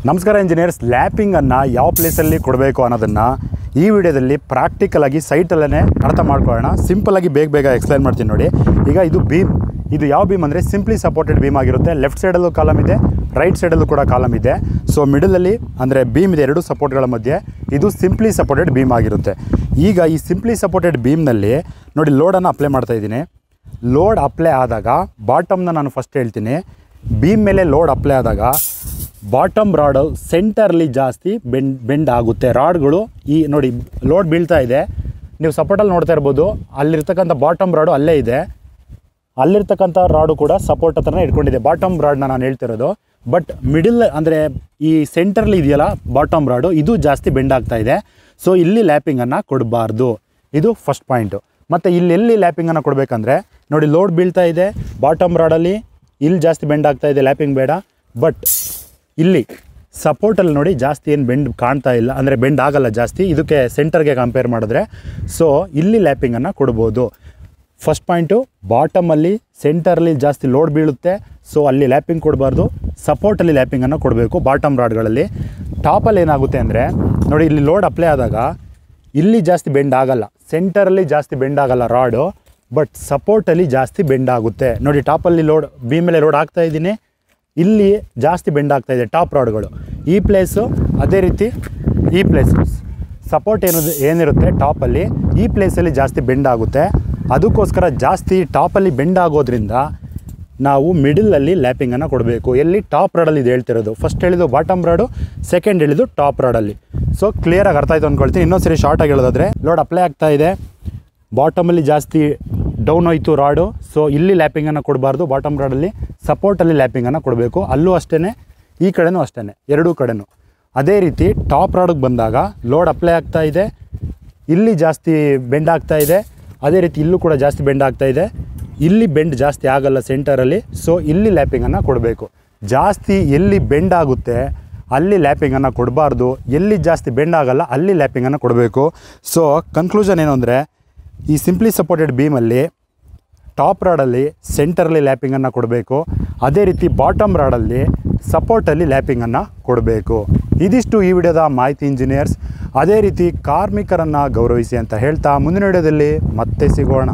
ನಮಸ್ಕಾರ ಇಂಜಿನಿಯರ್ಸ್, ಲ್ಯಾಪಿಂಗನ್ನು ಯಾವ ಪ್ಲೇಸಲ್ಲಿ ಕೊಡಬೇಕು ಅನ್ನೋದನ್ನು ಈ ವಿಡಿಯೋದಲ್ಲಿ ಪ್ರಾಕ್ಟಿಕಲಾಗಿ ಸೈಟಲ್ಲೇ ಅರ್ಥ ಮಾಡ್ಕೊಳ್ಳೋಣ. ಸಿಂಪಲಾಗಿ ಬೇಗ ಎಕ್ಸ್ಪ್ಲೈನ್ ಮಾಡ್ತೀನಿ ನೋಡಿ. ಈಗ ಇದು ಬೀಮ್, ಇದು ಯಾವ ಬೀಮ್ ಅಂದರೆ ಸಿಂಪ್ಲಿ ಸಪೋರ್ಟೆಡ್ ಬೀಮ್ ಆಗಿರುತ್ತೆ. ಲೆಫ್ಟ್ ಸೈಡಲ್ಲೂ ಕಾಲಮ್ ಇದೆ, ರೈಟ್ ಸೈಡಲ್ಲೂ ಕೂಡ ಕಾಲಮ್ ಇದೆ. ಸೊ ಮಿಡಲಲ್ಲಿ ಅಂದರೆ ಬೀಮ್ ಇದೆ, ಎರಡು ಸಪೋರ್ಟ್ಗಳ ಮಧ್ಯೆ. ಇದು ಸಿಂಪ್ಲಿ ಸಪೋರ್ಟೆಡ್ ಬೀಮ್ ಆಗಿರುತ್ತೆ. ಈಗ ಈ ಸಿಂಪ್ಲಿ ಸಪೋರ್ಟೆಡ್ ಬೀಮ್ನಲ್ಲಿ ನೋಡಿ ಲೋಡನ್ನು ಅಪ್ಲೈ ಮಾಡ್ತಾ ಇದ್ದೀನಿ. ಲೋಡ್ ಅಪ್ಲೈ ಆದಾಗ ಬಾಟಮ್ನ ನಾನು ಫಸ್ಟ್ ಹೇಳ್ತೀನಿ. ಬೀಮ್ ಮೇಲೆ ಲೋಡ್ ಅಪ್ಲೈ ಆದಾಗ ಬಾಟಮ್ ರಾಡು ಸೆಂಟರ್ಲಿ ಜಾಸ್ತಿ ಬೆಂಡ್ ಆಗುತ್ತೆ. ರಾಡ್ಗಳು ಈ ನೋಡಿ ಲೋಡ್ ಬೀಳ್ತಾ ಇದೆ, ನೀವು ಸಪೋರ್ಟಲ್ಲಿ ನೋಡ್ತಾ ಇರ್ಬೋದು. ಅಲ್ಲಿರ್ತಕ್ಕಂಥ ಬಾಟಮ್ ರಾಡು ಅಲ್ಲೇ ಇದೆ, ಅಲ್ಲಿರ್ತಕ್ಕಂಥ ರಾಡು ಕೂಡ ಸಪೋರ್ಟ್ ಹತ್ರನೇ ಇಟ್ಕೊಂಡಿದೆ. ಬಾಟಮ್ ರಾಡ್ನ ನಾನು ಹೇಳ್ತಿರೋದು. ಬಟ್ ಮಿಡಿಲ್ ಅಂದರೆ ಈ ಸೆಂಟರ್ಲಿ ಇದೆಯಲ್ಲ ಬಾಟಮ್ ರಾಡು, ಇದು ಜಾಸ್ತಿ ಬೆಂಡ್ ಆಗ್ತಾ ಇದೆ. ಸೊ ಇಲ್ಲಿ ಲ್ಯಾಪಿಂಗನ್ನು ಕೊಡಬಾರ್ದು. ಇದು ಫಸ್ಟ್ ಪಾಯಿಂಟು. ಮತ್ತು ಇಲ್ಲೆಲ್ಲಿ ಲ್ಯಾಪಿಂಗನ್ನು ಕೊಡಬೇಕಂದ್ರೆ ನೋಡಿ ಲೋಡ್ ಬೀಳ್ತಾ ಇದೆ ಬಾಟಮ್ ರಾಡಲ್ಲಿ, ಇಲ್ಲಿ ಜಾಸ್ತಿ ಬೆಂಡ್ ಆಗ್ತಾ ಇದೆ, ಲ್ಯಾಪಿಂಗ್ ಬೇಡ. ಬಟ್ ಇಲ್ಲಿ ಸಪೋರ್ಟಲ್ಲಿ ನೋಡಿ ಜಾಸ್ತಿ ಏನು ಬೆಂಡ್ ಕಾಣ್ತಾ ಇಲ್ಲ, ಅಂದರೆ ಬೆಂಡ್ ಆಗಲ್ಲ ಜಾಸ್ತಿ ಇದಕ್ಕೆ ಸೆಂಟರ್ಗೆ ಕಂಪೇರ್ ಮಾಡಿದ್ರೆ. ಸೊ ಇಲ್ಲಿ ಲ್ಯಾಪಿಂಗನ್ನು ಕೊಡ್ಬೋದು. ಫಸ್ಟ್ ಪಾಯಿಂಟು, ಬಾಟಮಲ್ಲಿ ಸೆಂಟರ್ಲಿ ಜಾಸ್ತಿ ಲೋಡ್ ಬೀಳುತ್ತೆ, ಸೊ ಅಲ್ಲಿ ಲ್ಯಾಪಿಂಗ್ ಕೊಡಬಾರ್ದು. ಸಪೋರ್ಟಲ್ಲಿ ಲ್ಯಾಪಿಂಗನ್ನು ಕೊಡಬೇಕು ಬಾಟಮ್ ರಾಡ್ಗಳಲ್ಲಿ. ಟಾಪಲ್ಲಿ ಏನಾಗುತ್ತೆ ಅಂದರೆ ನೋಡಿ ಇಲ್ಲಿ ಲೋಡ್ ಅಪ್ಲೈ ಆದಾಗ ಇಲ್ಲಿ ಜಾಸ್ತಿ ಬೆಂಡ್ ಆಗಲ್ಲ, ಸೆಂಟರಲ್ಲಿ ಜಾಸ್ತಿ ಬೆಂಡ್ ಆಗಲ್ಲ ರಾಡು, ಬಟ್ ಸಪೋರ್ಟಲ್ಲಿ ಜಾಸ್ತಿ ಬೆಂಡ್ ಆಗುತ್ತೆ. ನೋಡಿ ಟಾಪಲ್ಲಿ ಲೋಡ್ ಬೀಮ್ ಮೇಲೆ ಲೋಡ್ ಆಗ್ತಾ ಇದ್ದೀನಿ, ಇಲ್ಲಿ ಜಾಸ್ತಿ ಬೆಂಡ್ ಆಗ್ತಾ ಇದೆ ಟಾಪ್ ರಾಡ್ಗಳು. ಈ ಪ್ಲೇಸು ಅದೇ ರೀತಿ ಈ ಪ್ಲೇಸು ಸಪೋರ್ಟ್ ಏನಿರುತ್ತೆ ಟಾಪಲ್ಲಿ, ಈ ಪ್ಲೇಸಲ್ಲಿ ಜಾಸ್ತಿ ಬೆಂಡ್ ಆಗುತ್ತೆ. ಅದಕ್ಕೋಸ್ಕರ ಜಾಸ್ತಿ ಟಾಪಲ್ಲಿ ಬೆಂಡ್ ಆಗೋದ್ರಿಂದ ನಾವು ಮಿಡಲಲ್ಲಿ ಲ್ಯಾಪಿಂಗನ್ನು ಕೊಡಬೇಕು. ಎಲ್ಲಿ ಟಾಪ್ ರಾಡಲ್ಲಿ ಇದು ಹೇಳ್ತಿರೋದು. ಫಸ್ಟ್ ಹೇಳಿದ್ದು ಬಾಟಮ್ ರಾಡು, ಸೆಕೆಂಡ್ ಹೇಳಿದ್ದು ಟಾಪ್ ರಾಡಲ್ಲಿ. ಸೊ ಕ್ಲಿಯರಾಗಿ ಅರ್ಥ ಆಯಿತು ಅಂದ್ಕೊಳ್ತೀನಿ. ಇನ್ನೊಂದು ಸರಿ ಶಾರ್ಟಾಗಿ ಹೇಳೋದಾದರೆ, ಲೋಡ್ ಅಪ್ಲೈ ಆಗ್ತಾ ಇದೆ, ಬಾಟಮಲ್ಲಿ ಜಾಸ್ತಿ ಡೌನ್ ಹೋಯ್ತು ರಾಡು, ಸೊ ಇಲ್ಲಿ ಲ್ಯಾಪಿಂಗನ್ನು ಕೊಡಬಾರ್ದು. ಬಾಟಮ್ ರಾಡಲ್ಲಿ ಸಪೋರ್ಟಲ್ಲಿ ಲ್ಯಾಪಿಂಗನ್ನು ಕೊಡಬೇಕು. ಅಲ್ಲೂ ಅಷ್ಟೇ, ಈ ಕಡೆನೂ ಅಷ್ಟೇ, ಎರಡೂ ಕಡೆನೂ. ಅದೇ ರೀತಿ ಟಾಪ್ ರಾಡಿಗೆ ಬಂದಾಗ ಲೋಡ್ ಅಪ್ಲೈ ಆಗ್ತಾ ಇದೆ, ಇಲ್ಲಿ ಜಾಸ್ತಿ ಬೆಂಡ್ ಆಗ್ತಾ ಇದೆ, ಅದೇ ರೀತಿ ಇಲ್ಲೂ ಕೂಡ ಜಾಸ್ತಿ ಬೆಂಡ್ ಆಗ್ತಾ ಇದೆ, ಇಲ್ಲಿ ಬೆಂಡ್ ಜಾಸ್ತಿ ಆಗಲ್ಲ ಸೆಂಟರಲ್ಲಿ. ಸೊ ಇಲ್ಲಿ ಲ್ಯಾಪಿಂಗನ್ನು ಕೊಡಬೇಕು. ಜಾಸ್ತಿ ಎಲ್ಲಿ ಬೆಂಡ್ ಆಗುತ್ತೆ ಅಲ್ಲಿ ಲ್ಯಾಪಿಂಗನ್ನು ಕೊಡಬಾರ್ದು, ಎಲ್ಲಿ ಜಾಸ್ತಿ ಬೆಂಡ್ ಆಗಲ್ಲ ಅಲ್ಲಿ ಲ್ಯಾಪಿಂಗನ್ನು ಕೊಡಬೇಕು. ಸೊ ಕನ್ಕ್ಲೂಷನ್ ಏನು ಅಂದರೆ, ಈ ಸಿಂಪ್ಲಿ ಸಪೋರ್ಟೆಡ್ ಬೀಮಲ್ಲಿ ಟಾಪ್ ರಾಡಲ್ಲಿ ಸೆಂಟರಲ್ಲಿ ಲ್ಯಾಪಿಂಗನ್ನು ಕೊಡಬೇಕು, ಅದೇ ರೀತಿ ಬಾಟಮ್ ರಾಡಲ್ಲಿ ಸಪೋರ್ಟಲ್ಲಿ ಲ್ಯಾಪಿಂಗನ್ನು ಕೊಡಬೇಕು. ಇದಿಷ್ಟು ಈ ವಿಡಿಯೋದ ಮಾಹಿತಿ ಇಂಜಿನಿಯರ್ಸ್. ಅದೇ ರೀತಿ ಕಾರ್ಮಿಕರನ್ನು ಗೌರವಿಸಿ ಅಂತ ಹೇಳ್ತಾ ಮುಂದಿನ ವಿಡಿಯೋದಲ್ಲಿ ಮತ್ತೆ ಸಿಗೋಣ.